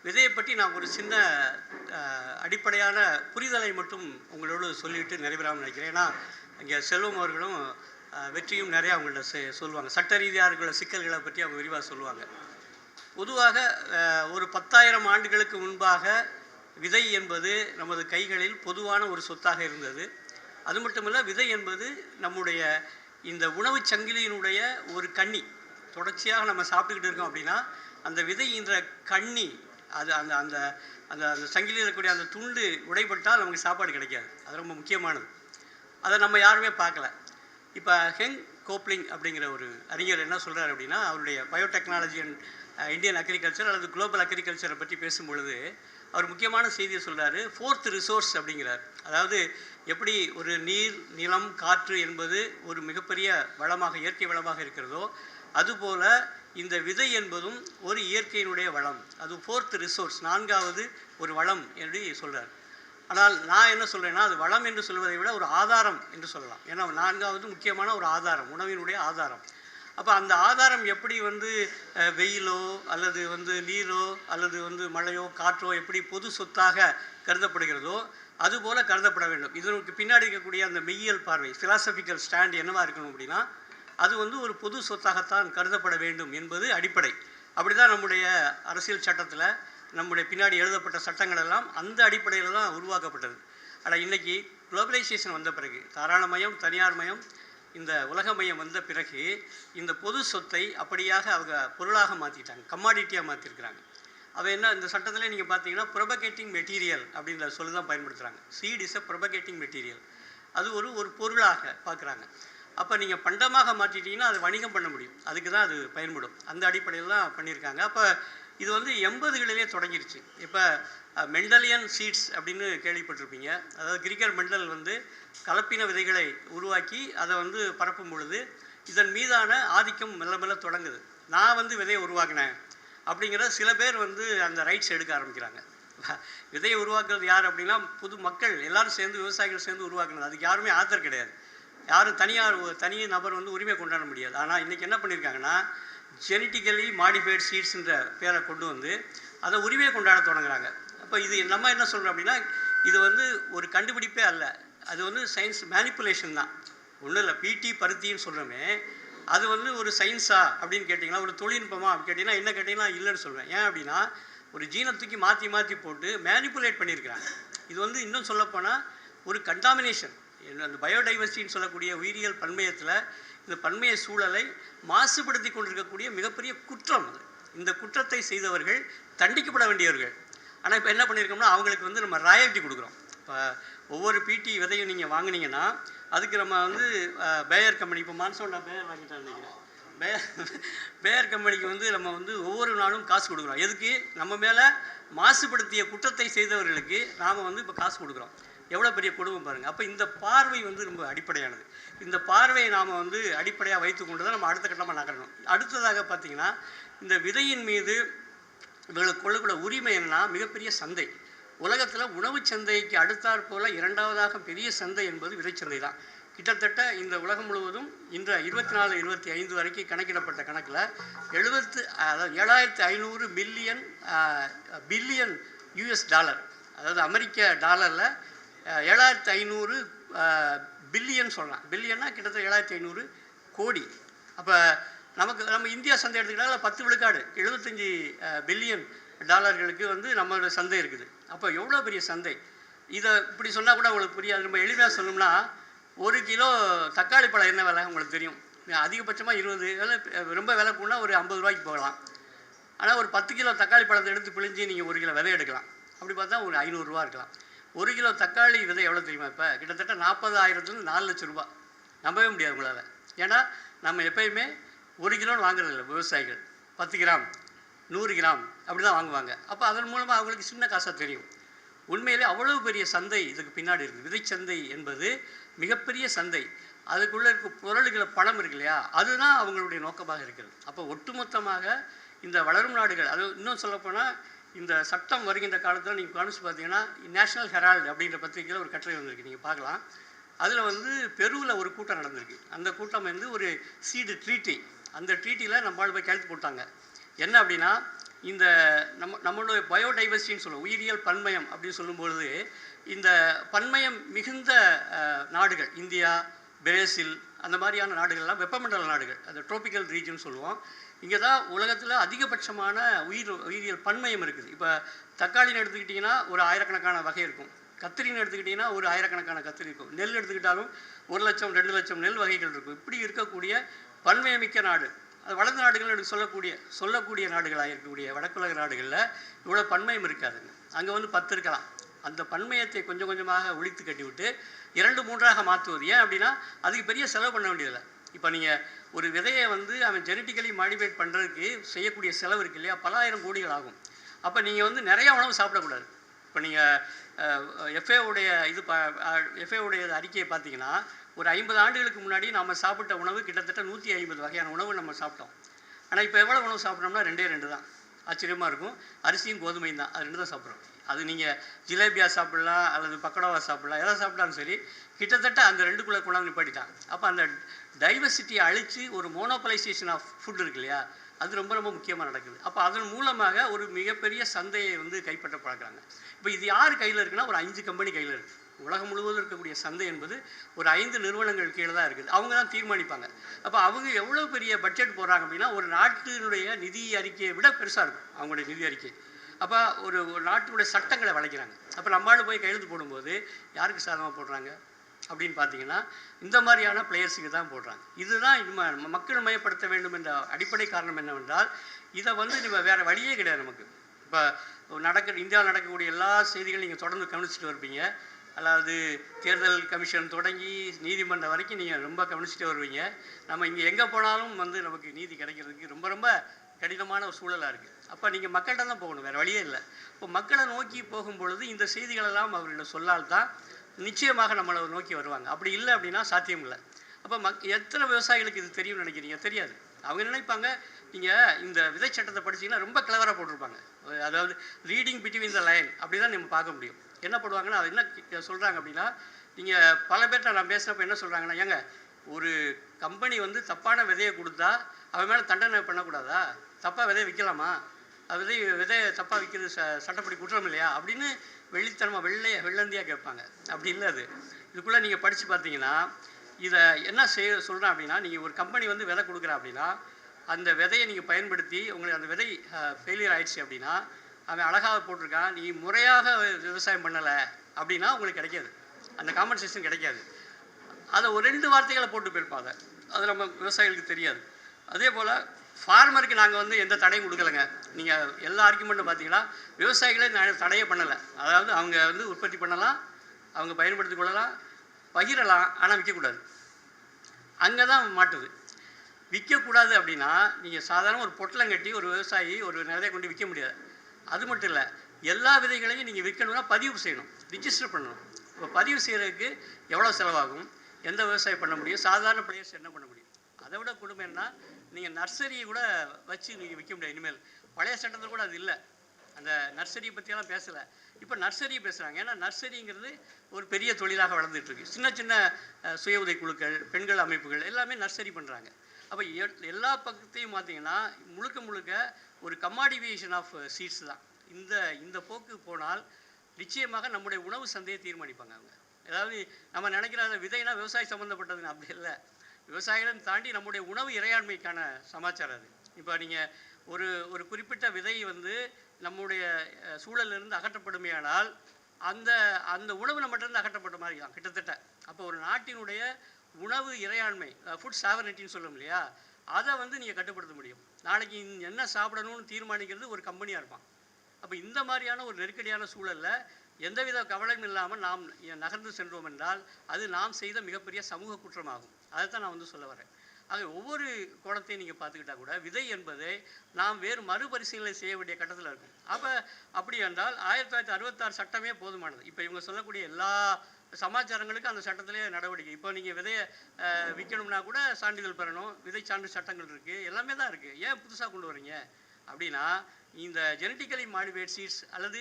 விதையை பற்றி நான் ஒரு சின்ன அடிப்படையான புரிதலை மட்டும் உங்களோடு சொல்லிவிட்டு நிறைவேறாமல் நினைக்கிறேன். ஏன்னா இங்கே செல்வம் அவர்களும் வெற்றியும் நிறையா அவங்கள்ட்ட சொல்லுவாங்க. சட்ட ரீதியாக இருக்கிற சிக்கல்களை பற்றி அவங்க விரிவாக சொல்லுவாங்க. பொதுவாக ஒரு 10,000 ஆண்டுகளுக்கு முன்பாக விதை என்பது நமது கைகளில் பொதுவான ஒரு சொத்தாக இருந்தது. அது மட்டுமல்ல, விதை என்பது நம்முடைய இந்த உணவு சங்கிலியினுடைய ஒரு கண்ணி. தொடர்ச்சியாக நம்ம சாப்பிட்டுக்கிட்டு இருக்கோம் அப்படின்னா அந்த விதை என்ற கண்ணி அது அந்த அந்த அந்த அந்த சங்கிலியில் இருக்கக்கூடிய அந்த துண்டு உடைபட்டால் நமக்கு சாப்பாடு கிடைக்காது. அது ரொம்ப முக்கியமானது. அதை நம்ம யாருமே பார்க்கல. இப்போ ஹெங் கோப்லிங் அப்படிங்கிற ஒரு அறிஞர் என்ன சொல்கிறார் அப்படின்னா, அவருடைய பயோடெக்னாலஜி அண்ட் இந்தியன் அக்ரிகல்ச்சர் அல்லது குளோபல் அக்ரிகல்ச்சரை பற்றி பேசும்பொழுது அவர் முக்கியமான செய்தியை சொல்கிறாரு. 4th ரிசோர்ஸ் அப்படிங்கிறார். அதாவது எப்படி ஒரு நீர், நிலம், காற்று என்பது ஒரு மிகப்பெரிய வளமாக, இயற்கை வளமாக இருக்கிறதோ, அதுபோல் இந்த விதை என்பதும் ஒரு இயற்கையினுடைய வளம். அது 4th ரிசோர்ஸ், 4வது ஒரு வளம் என்று சொல்கிறார். ஆனால் நான் என்ன சொல்கிறேன்னா, அது வளம் என்று சொல்வதை விட ஒரு ஆதாரம் என்று சொல்லலாம். ஏன்னா 4வது முக்கியமான ஒரு ஆதாரம், உணவினுடைய ஆதாரம். அப்போ அந்த ஆதாரம் எப்படி வெயிலோ அல்லது நீரோ அல்லது மழையோ காற்றோ எப்படி பொது சொத்தாக கருதப்படுகிறதோ அதுபோல் கருதப்பட வேண்டும். இதற்கு பின்னாடி இருக்கக்கூடிய அந்த மெய்யியல் பார்வை, ஃபிலாசபிக்கல் ஸ்டாண்ட் என்னவா இருக்கணும் அப்படின்னா, அது ஒரு பொது சொத்தாகத்தான் கருதப்பட வேண்டும் என்பது அடிப்படை. அப்படி தான் நம்முடைய அரசியல் சட்டத்தில் நம்முடைய பின்னாடி எழுதப்பட்ட சட்டங்கள் எல்லாம் அந்த அடிப்படையில் தான் உருவாக்கப்பட்டது. ஆனால் இன்றைக்கி குளோபலைசேஷன் வந்த பிறகு, தாராளமயம், தனியார் மயம், இந்த உலகமயம் வந்த பிறகு இந்த பொது சொத்தை அப்படியாக அவங்க பொருளாக மாற்றிட்டாங்க, கமாடிட்டியாக மாற்றிருக்கிறாங்க. அவ என்ன, இந்த சட்டத்தில் நீங்கள் பார்த்தீங்கன்னா ப்ரொபகேட்டிங் மெட்டீரியல் அப்படின்ற சொல்லி தான் பயன்படுத்துகிறாங்க. Seed is a propagating material. அது ஒரு பொருளாக பார்க்குறாங்க. அப்போ நீங்கள் பண்டமாக மாற்றிட்டீங்கன்னா அது வணிகம் பண்ண முடியும், அதுக்கு தான் அது பயன்படும். அந்த அடிப்படையில் தான் பண்ணியிருக்காங்க. அப்போ இது 80களிலே தொடங்கிருச்சு. இப்போ மெண்டலியன் சீட்ஸ் அப்படின்னு கேள்விப்பட்டிருப்பீங்க. அதாவது கிரிகர் மெண்டல் கலப்பின விதைகளை உருவாக்கி அதை பரப்பும் பொழுது இதன் மீதான ஆதிக்கம் மெல்ல மெல்ல தொடங்குது. நான் விதையை உருவாக்கினேன் அப்படிங்கிற சில பேர் அந்த ரைட்ஸ் எடுக்க ஆரம்பிக்கிறாங்க. விதையை உருவாக்குறது யார் அப்படின்னா, புது மக்கள் எல்லாரும் சேர்ந்து, விவசாயிகள் சேர்ந்து உருவாக்குனது. அதுக்கு யாருமே ஆத்தர் கிடையாது. யாரும் தனி நபர் உரிமை கொண்டாட முடியாது. ஆனால் இன்றைக்கி என்ன பண்ணியிருக்காங்கன்னா, ஜெனட்டிக்கலி மாடிஃபைடு சீட்ஸுன்ற பேரை கொண்டு அதை உரிமையை கொண்டாட தொடங்குறாங்க. அப்போ இது நம்ம என்ன சொல்கிறோம் அப்படின்னா, இது ஒரு கண்டுபிடிப்பே அல்ல, அது சயின்ஸ் மேனிப்புலேஷன் தான். ஒன்றும் இல்லை, பிடி பருத்தின்னு சொல்கிறோமே, அது ஒரு சயின்ஸா அப்படின்னு கேட்டிங்கன்னா, ஒரு தொழில்நுட்பமா அப்படின்னு கேட்டிங்கன்னா, என்ன கேட்டிங்கன்னா இல்லைன்னு சொல்வேன். ஏன் அப்படின்னா, ஒரு ஜீனை தூக்கி மாற்றி போட்டு மேனிப்புலேட் பண்ணியிருக்கிறாங்க. இது இன்னும் சொல்லப்போனால் ஒரு கண்டாமினேஷன். அந்த பயோடைவர்சிட்டின்னு சொல்லக்கூடிய உயிரியல் பன்மையத்தில் இந்த பன்மைய சூழலை மாசுபடுத்தி கொண்டிருக்கக்கூடிய மிகப்பெரிய குற்றம். இந்த குற்றத்தை செய்தவர்கள் தண்டிக்கப்பட வேண்டியவர்கள். ஆனால் இப்போ என்ன பண்ணியிருக்கோம்னா, அவங்களுக்கு நம்ம ராயல்ட்டி கொடுக்குறோம். இப்போ ஒவ்வொரு பிடி விதையும் நீங்கள் வாங்கினீங்கன்னா அதுக்கு நம்ம பேயர் கம்பெனி, இப்போ மான்சோண்டா பேயர் வாங்கிட்டான்னு நினைக்கிறேன், பேயர் கம்பெனிக்கு நம்ம ஒவ்வொரு நாளும் காசு கொடுக்குறோம். எதுக்கு? நம்ம மேலே மாசுபடுத்திய குற்றத்தை செய்தவர்களுக்கு நாம் இப்போ காசு கொடுக்குறோம். எவ்வளோ பெரிய கொடுமை பாருங்கள். அப்போ இந்த பார்வை ரொம்ப அடிப்படையானது. இந்த பார்வையை நாம் அடிப்படையாக வைத்து கொண்டு தான் நம்ம அடுத்த கட்டமாக நகரணும். அடுத்ததாக பார்த்திங்கன்னா, இந்த விதையின் மீது இவர்களுக்கு கொள்ளக்கூட உரிமை என்னன்னா, மிகப்பெரிய சந்தை. உலகத்தில் உணவு சந்தைக்கு அடுத்தாற் போல் 2வதாக பெரிய சந்தை என்பது விதைச்சந்தை தான். கிட்டத்தட்ட இந்த உலகம் முழுவதும் இன்று 24, 25 வரைக்கும் கணக்கிடப்பட்ட கணக்கில் அதாவது 7,500 பில்லியன் யூஎஸ் டாலர், அதாவது அமெரிக்க டாலரில் 7,500 பில்லியன் சொல்லலாம். பில்லியன்னா கிட்டத்தட்ட 7,500 கோடி. அப்போ நம்ம இந்தியா சந்தை எடுத்துக்கிட்டால் 10 விழுக்காடு 75 பில்லியன் டாலர்களுக்கு நம்மளோட சந்தை இருக்குது. அப்போ எவ்வளோ பெரிய சந்தை. இதை இப்படி சொன்னால் கூட உங்களுக்கு புரியாது. நம்ம எளிமையாக சொல்லணும்னா, 1 கிலோ தக்காளி பழம் என்ன விலை உங்களுக்கு தெரியும்? அதிகபட்சமாக 20 விலை, ரொம்ப விலை கூடனா ஒரு 50 ரூபாய்க்கு போகலாம். ஆனால் ஒரு 10 கிலோ தக்காளி பழத்தை எடுத்து பிழிஞ்சு நீங்கள் 1 கிலோ விதை எடுக்கலாம். அப்படி பார்த்தா ஒரு 500 ரூபா இருக்கலாம். 1 கிலோ தக்காளி விதை எவ்வளோ தெரியுமா? இப்போ கிட்டத்தட்ட 40,000 4 லட்சம் ரூபா. நம்பவே முடியாது உங்களால். ஏன்னா நம்ம எப்பயுமே 1 கிலோன்னு வாங்குறதில்ல. விவசாயிகள் 10 கிராம் 100 கிராம் அப்படி தான் வாங்குவாங்க. அப்போ அதன் மூலமாக அவங்களுக்கு சின்ன காசாக தெரியும். உண்மையிலே அவ்வளோ பெரிய சந்தை இதுக்கு பின்னாடி இருக்குது. விதைச்சந்தை என்பது மிகப்பெரிய சந்தை. அதுக்குள்ளே இருக்க பொருள்களை பணம் இருக்கு இல்லையா, அதுதான் அவங்களுடைய நோக்கமாக இருக்கிறது. அப்போ ஒட்டுமொத்தமாக இந்த வளரும் நாடுகள், அது இன்னும் சொல்லப்போனால் இந்த சட்டம் வருகின்ற காலத்தில் நீங்கள் கவனிச்சு பார்த்தீங்கன்னா, நேஷனல் ஹெரால்டு அப்படின்ற பத்திரிகையில் ஒரு கட்டுரை வந்திருக்கு, நீங்கள் பார்க்கலாம். அதில் பெருவில் ஒரு கூட்டம் நடந்திருக்கு. அந்த கூட்டம் ஒரு சீடு ட்ரீட்டி. அந்த ட்ரீட்டியில் நம்மளால் போய் கையெழுத்து போட்டாங்க. என்ன அப்படின்னா, இந்த நம்மளுடைய பயோடைவர்சிட்டின்னு சொல்லுவோம், உயிரியல் பன்மயம் அப்படின்னு சொல்லும்பொழுது, இந்த பன்மயம் மிகுந்த நாடுகள் இந்தியா, பிரேசில் அந்த மாதிரியான நாடுகள்லாம் வெப்பமண்டல நாடுகள், அந்த ட்ரோபிக்கல் ரீஜன் சொல்லுவோம். இங்கே தான் உலகத்தில் அதிகபட்சமான உயிரியல் பன்மயம் இருக்குது. இப்போ தக்காளின்னு எடுத்துக்கிட்டிங்கன்னா ஒரு ஆயிரக்கணக்கான வகை இருக்கும். கத்திரின்னு எடுத்துக்கிட்டிங்கன்னா ஒரு ஆயிரக்கணக்கான கத்திரி இருக்கும். நெல் எடுத்துக்கிட்டாலும் 1 லட்சம் 2 லட்சம் நெல் வகைகள் இருக்கும். இப்படி இருக்கக்கூடிய பன்மயமிக்க நாடு, அது வளர்ந்த நாடுகள் எனக்கு சொல்லக்கூடிய நாடுகளாக இருக்கக்கூடிய வடக்குலக நாடுகளில் இவ்வளோ பன்மயம் இருக்காதுங்க. அங்கே வந்து 10 இருக்கலாம். அந்த பன்மயத்தை கொஞ்சம் கொஞ்சமாக ஒழித்து கட்டிவிட்டு 2 3ஆக மாற்றுவது. ஏன் அப்படின்னா அதுக்கு பெரிய செலவு பண்ண வேண்டியதில்லை. இப்போ நீங்கள் ஒரு விதையை வந்து அவன் ஜெனட்டிக்கலி மாடிஃபைட் பண்ணுறதுக்கு செய்யக்கூடிய செலவு இருக்கு இல்லையா, பல ஆயிரம் கோடிகள் ஆகும். அப்போ நீங்கள் வந்து நிறையா உணவு சாப்பிடக்கூடாது. இப்போ நீங்கள் எஃப்ஏவுடைய அறிக்கையை பார்த்தீங்கன்னா ஒரு 50 ஆண்டுகளுக்கு முன்னாடி நம்ம சாப்பிட்ட உணவு கிட்டத்தட்ட 150 வகையான உணவு நம்ம சாப்பிட்டோம். ஆனால் இப்போ எவ்வளோ உணவு சாப்பிட்றோம்னா 2 தான். ஆச்சரியமாக இருக்கும். அரிசியும் கோதுமையும் தான், அது 2 தான் சாப்பிட்றோம். அது நீங்கள் ஜிலேபியா சாப்பிட்லாம் அல்லது பக்கோடாவா சாப்பிட்லாம், எதை சாப்பிட்டாலும் சரி கிட்டத்தட்ட அந்த 2க்குள்ளே கொண்டாந்து நிப்பாட்டிட்டாங்க. அப்போ அந்த டைவர்சிட்டியை அழித்து ஒரு மோனோபலைசேஷன் ஆஃப் ஃபுட் இருக்கு இல்லையா, அது ரொம்ப ரொம்ப முக்கியமாக நடக்குது. அப்போ அதன் மூலமாக ஒரு மிகப்பெரிய சந்தையை வந்து கைப்பற்ற பார்க்குறாங்க. இப்போ இது யார் கையில் இருக்குன்னா ஒரு 5 கம்பெனி கையில் இருக்குது. உலகம் முழுவதும் இருக்கக்கூடிய சந்தை என்பது ஒரு 5 நிறுவனங்கள் கீழே தான் இருக்குது. அவங்க தான் தீர்மானிப்பாங்க. அப்போ அவங்க எவ்வளோ பெரிய பட்ஜெட் போடுறாங்க அப்படின்னா ஒரு நாட்டினுடைய நிதி அறிக்கையை விட பெருசாக இருக்கும் அவங்களுடைய நிதி அறிக்கை. அப்போ ஒரு நாட்டினுடைய சட்டங்களை வளைக்கிறாங்க. அப்போ நம்மளால் போய் கையெழுத்து போடும்போது யாருக்கு சாதகமாக போடுறாங்க அப்படின்னு பார்த்தீங்கன்னா இந்த மாதிரியான பிளேயர்ஸுக்கு தான் போடுறாங்க. இதுதான் மக்கள் மயப்படுத்த வேண்டும் என்ற அடிப்படை காரணம் என்னவென்றால் இதை வந்து நம்ம வேறு வழியே கிடையாது நமக்கு. இப்போ இந்தியாவில் நடக்கக்கூடிய எல்லா செய்திகளும் நீங்கள் தொடர்ந்து கவனிச்சுட்டு வருவீங்க. அதாவது தேர்தல் கமிஷன் தொடங்கி நீதிமன்றம் வரைக்கும் நீங்கள் ரொம்ப கவனிச்சுட்டு வருவீங்க. நம்ம இங்கே எங்கே போனாலும் வந்து நமக்கு நீதி கிடைக்கிறதுக்கு ரொம்ப ரொம்ப கடினமான ஒரு சூழலாக இருக்குது. அப்போ நீங்கள் மக்கள்கிட்ட தான் போகணும், வேறு வழியே இல்லை. இப்போ மக்களை நோக்கி போகும் பொழுது இந்த செய்திகளெல்லாம் அவர்களிடம் சொல்லால் தான் நிச்சயமாக நம்மளை நோக்கி வருவாங்க. அப்படி இல்லை அப்படின்னா சாத்தியம் இல்லை. அப்போ எத்தனை விவசாயிகளுக்கு இது தெரியும்னு நினைக்கிறீங்க? தெரியாது. அவங்க நினைப்பாங்க நீங்கள் இந்த விதை சட்டத்தை படிச்சிங்கன்னா ரொம்ப கிளவராக போட்டிருப்பாங்க. அதாவது ரீடிங் பிட்வீன் த லைன் அப்படி தான் நம்ம பார்க்க முடியும். என்ன போடுவாங்கன்னா அது என்ன சொல்கிறாங்க அப்படின்னா, நீங்கள் பல பேர்கிட்ட நான் பேசினப்போ என்ன சொல்கிறாங்கன்னா, ஏங்க ஒரு கம்பெனி வந்து தப்பான விதையை கொடுத்தா அவன் மேலே தண்டனை பண்ணக்கூடாதா? தப்பாக விதையை விற்கலாமா? விதையை தப்பாக விற்கிறது சட்டப்படி குற்றம் இல்லையா அப்படின்னு வெள்ளித்தனமாக வெள்ளந்தியாக கேட்பாங்க. அப்படி இல்லை. இதுக்குள்ளே நீங்கள் படித்து பார்த்தீங்கன்னா இதை என்ன சொல்கிறேன் அப்படின்னா, நீங்கள் ஒரு கம்பெனி வந்து விதை கொடுக்குறா அப்படின்னா அந்த விதையை நீங்கள் பயன்படுத்தி உங்களுக்கு அந்த விதை ஃபெயிலியர் ஆயிடுச்சு அப்படின்னா அவன் அழகாக போட்டிருக்கான், நீ முறையாக விவசாயம் பண்ணலை அப்படின்னா உங்களுக்கு கிடைக்காது, அந்த காம்பன்சேஷன் கிடைக்காது. அதை ஒரு 2 வார்த்தைகளை போட்டு போயிருப்பாங்க. அது நம்ம விவசாயிகளுக்கு தெரியாது. அதே போல் ஃபார்மருக்கு நாங்கள் வந்து எந்த தடையும் கொடுக்கலைங்க. நீங்கள் எல்லா ஆர்குமெண்ட்டும் பார்த்தீங்கன்னா விவசாயிகளே தடையே பண்ணலை. அதாவது அவங்க வந்து உற்பத்தி பண்ணலாம், அவங்க பயன்படுத்தி கொள்ளலாம், பகிரலாம், ஆனால் விற்கக்கூடாது. அங்கே தான் மாட்டுது. விற்கக்கூடாது அப்படின்னா நீங்கள் சாதாரண ஒரு பொட்டலம் கட்டி ஒரு விவசாயி ஒரு நிறைய கொண்டு விற்க முடியாது. அது மட்டும் இல்லை, எல்லா விதைகளையும் நீங்கள் விற்கணும்னா பதிவு செய்யணும், ரிஜிஸ்டர் பண்ணணும். இப்போ பதிவு செய்கிறதுக்கு எவ்வளோ செலவாகும், எந்த விவசாயம் பண்ண முடியும், சாதாரண பிளேயர்ஸ் என்ன பண்ண முடியும்? அதை விட கொடுமை என்ன, நீங்கள் நர்சரியை கூட வச்சு நீங்கள் விற்க முடியாது. இனிமேல் பழைய சட்டத்தில் கூட அது இல்லை. அந்த நர்சரியை பற்றியெல்லாம் பேசலை, இப்போ நர்சரி பேசுகிறாங்க. ஏன்னா நர்சரிங்கிறது ஒரு பெரிய தொழிலாக வளர்ந்துட்டுருக்கு. சின்ன சின்ன சுய உதவி குழுக்கள், பெண்கள் அமைப்புகள் எல்லாமே நர்சரி பண்ணுறாங்க. அப்போ எல்லா பக்கத்தையும் பார்த்தீங்கன்னா முழுக்க ஒரு கமாடிஃபிகேஷன் ஆஃப் சீட்ஸ் தான். இந்த போக்கு போனால் நிச்சயமாக நம்முடைய உணவு சந்தையை தீர்மானிப்பாங்க அவங்க. அதாவது நம்ம நினைக்கிற விதைனா விவசாயம் சம்மந்தப்பட்டதுன்னு அப்படி இல்லை. விவசாயிகளும் தாண்டி நம்முடைய உணவு இறையாண்மைக்கான சமாச்சாரம் அது. இப்போ நீங்கள் ஒரு குறிப்பிட்ட விதை வந்து நம்முடைய சூழலிருந்து அகற்றப்படுமையானால் அந்த உணவு நம்மகிட்ட அகற்றப்பட்ட மாதிரி தான் கிட்டத்தட்ட. அப்போ ஒரு நாட்டினுடைய உணவு இறையாண்மை, ஃபுட் சாவர்னிட்டின்னு சொல்லும் இல்லையா, அதை வந்து நீங்கள் கட்டுப்படுத்த முடியும். நாளைக்கு என்ன சாப்பிடணும்னு தீர்மானிக்கிறது ஒரு கம்பெனியாக இருப்பான். அப்போ இந்த மாதிரியான ஒரு நெருக்கடியான சூழலில் எந்தவித கவலையும் இல்லாமல் நாம் நகர்ந்து சென்றோம் என்றால் அது நாம் செய்த மிகப்பெரிய சமூக குற்றமாகும். அதைத்தான் நான் வந்து சொல்ல வரேன். ஆக ஒவ்வொரு கோணத்தையும் நீங்கள் பார்த்துக்கிட்டா கூட விதை என்பதை நாம் வேறு மறுபரிசீலனை செய்ய வேண்டிய கட்டத்தில் இருக்கும். அப்படி என்றால் 1966 சட்டமே போதுமானது. இப்போ இவங்க சொல்லக்கூடிய எல்லா சமாச்சாரங்களுக்கு அந்த சட்டத்திலே நடவடிக்கை. இப்போ நீங்கள் விதையை விற்கணும்னா கூட சான்றிதழ் பெறணும், விதை சான்று சட்டங்கள் இருக்குது, எல்லாமே தான் இருக்குது. ஏன் புதுசாக கொண்டு வரீங்க அப்படின்னா, இந்த ஜெனட்டிக்கலி மாடிஃபைட் சீட்ஸ் அல்லது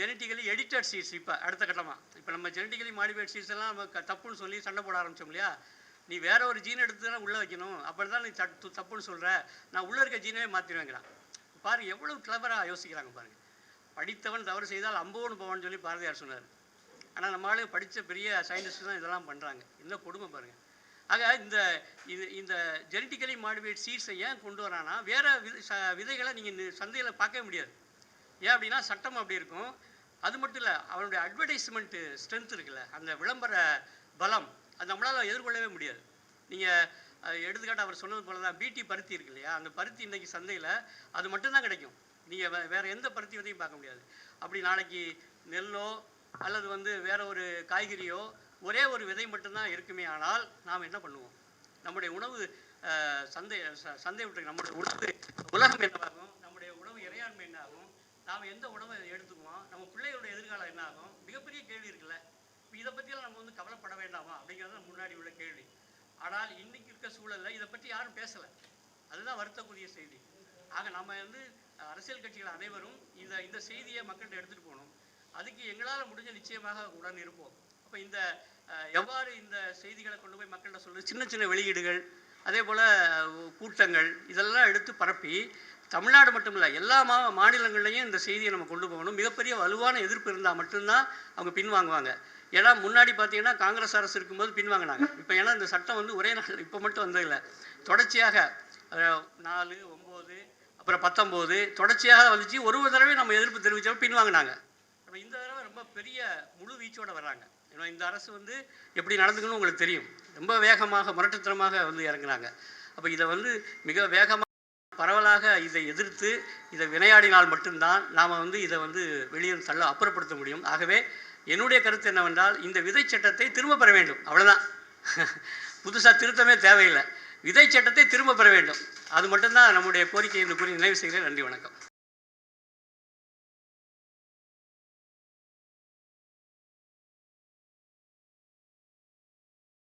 ஜெனட்டிக்கலி எடிட்டட் சீட்ஸ் இப்போ அடுத்த கட்டமாக இப்போ நம்ம ஜெனட்டிக்கலி மாடிஃபைட் சீட்ஸ் எல்லாம் நம்ம தப்புன்னு சொல்லி சண்டை போட ஆரம்பித்தோம் இல்லையா. நீ வேற ஒரு ஜீன் எடுத்து தான் உள்ளே வைக்கணும், அப்படி தான் நீ தப்புன்னு சொல்கிற, நான் உள்ளே இருக்க ஜீனவே மாற்றிடுவேங்கிறான். பாருங்கள் எவ்வளவு கிளவராக யோசிக்கிறாங்க பாருங்கள். படித்தவன் தவறு செய்தால் அம்போன்னு போவான்னு சொல்லி பாரதியார் சொன்னார். ஆனால் நம்மளால படித்த பெரிய சயின்டிஸ்ட் தான் இதெல்லாம் பண்ணுறாங்க. என்ன கொடுமை பாருங்கள். ஆக இந்த ஜெனட்டிக்கலி மாடிஃபைட் சீட்ஸை ஏன் கொண்டு வரானா, வேறு விதைகளை நீங்கள் சந்தையில் பார்க்கவே முடியாது. ஏன் அப்படின்னா சட்டம் அப்படி இருக்கும். அது மட்டும் இல்லை, அவனுடைய அட்வர்டைஸ்மெண்ட்டு ஸ்ட்ரென்த் இருக்குல்ல, அந்த விளம்பர பலம், அது நம்மளால் எதிர்கொள்ளவே முடியாது. நீங்கள் எடுத்துக்காட்டு அவர் சொன்னது போல தான் பிடி பருத்தி இருக்கு இல்லையா, அந்த பருத்தி இன்றைக்கி சந்தையில் அது மட்டும்தான் கிடைக்கும். நீங்கள் வேறு எந்த பருத்தி விதையும் பார்க்க முடியாது. அப்படி நாளைக்கு நெல்லோ அல்லது வேற ஒரு காய்கறியோ ஒரே ஒரு விதை மட்டும்தான் இருக்குமே. ஆனால் நாம் என்ன பண்ணுவோம்? நம்முடைய உணவு சந்தை விட்டு நம்முடைய உணவு உலகம் என்னவாகும்? நம்முடைய உணவு இறையாண்மை என்ன ஆகும்? நாம் எந்த உணவை எடுத்துக்குவோம்? நம்ம பிள்ளைகளுடைய எதிர்காலம் என்ன ஆகும்? மிகப்பெரிய கேள்வி இருக்குல்ல. இப்போ இதை பற்றியெல்லாம் நம்ம கவலைப்பட வேண்டாமா அப்படிங்கிறது முன்னாடி உள்ள கேள்வி. ஆனால் இன்னைக்கு இருக்க சூழலில் இதை பற்றி யாரும் பேசலை. அதுதான் வருத்தக்கூடிய செய்தி. ஆக நம்ம அரசியல் கட்சிகள் அனைவரும் இந்த செய்தியை மக்கள்கிட்ட எடுத்துகிட்டு போகணும். அதுக்கு எங்களால் முடிஞ்ச நிச்சயமாக உடன் இருப்போம். அப்போ எவ்வாறு இந்த செய்திகளை கொண்டு போய் மக்கள்கிட்ட சொல்லுது, சின்ன சின்ன வெளியீடுகள், அதே போல் கூட்டங்கள், இதெல்லாம் எடுத்து பரப்பி தமிழ்நாடு மட்டும் இல்லை எல்லா மாநிலங்கள்லையும் இந்த செய்தியை நம்ம கொண்டு போகணும். மிகப்பெரிய வலுவான எதிர்ப்பு இருந்தால் மட்டும்தான் அவங்க பின்வாங்குவாங்க. ஏன்னா முன்னாடி பார்த்தீங்கன்னா காங்கிரஸ் அரசு இருக்கும்போது பின்வாங்கினாங்க. இப்போ ஏன்னா இந்த சட்டம் ஒரே நாள் இப்போ மட்டும் வந்ததில்லை, தொடர்ச்சியாக 4, 9 அப்புறம் 19 தொடர்ச்சியாக வந்துச்சு. ஒரு தடவை நம்ம எதிர்ப்பு தெரிவித்தவங்க பின்வாங்கினாங்க. அப்போ இந்த தடவை ரொம்ப பெரிய முழு வீச்சோடு வர்றாங்க. ஏன்னா இந்த அரசு எப்படி நடந்துக்கணும்னு உங்களுக்கு தெரியும். ரொம்ப வேகமாக முரட்டுத்தனமாக இறங்குறாங்க. அப்போ இதை மிக வேகமாக பரவலாக இதை எதிர்த்து இதை வினையாடினால் மட்டும்தான் நாம் இதை வெளியே அப்புறப்படுத்த முடியும். ஆகவே என்னுடைய கருத்து என்னவென்றால், இந்த விதை சட்டத்தை திரும்ப பெற வேண்டும். அவ்வளோதான். புதுசாக திருத்தமே தேவையில்லை. விதை சட்டத்தை திரும்ப பெற வேண்டும். அது மட்டும்தான் நம்முடைய கோரிக்கை என்று கூறி நிறைவு செய்கிறேன். நன்றி, வணக்கம்.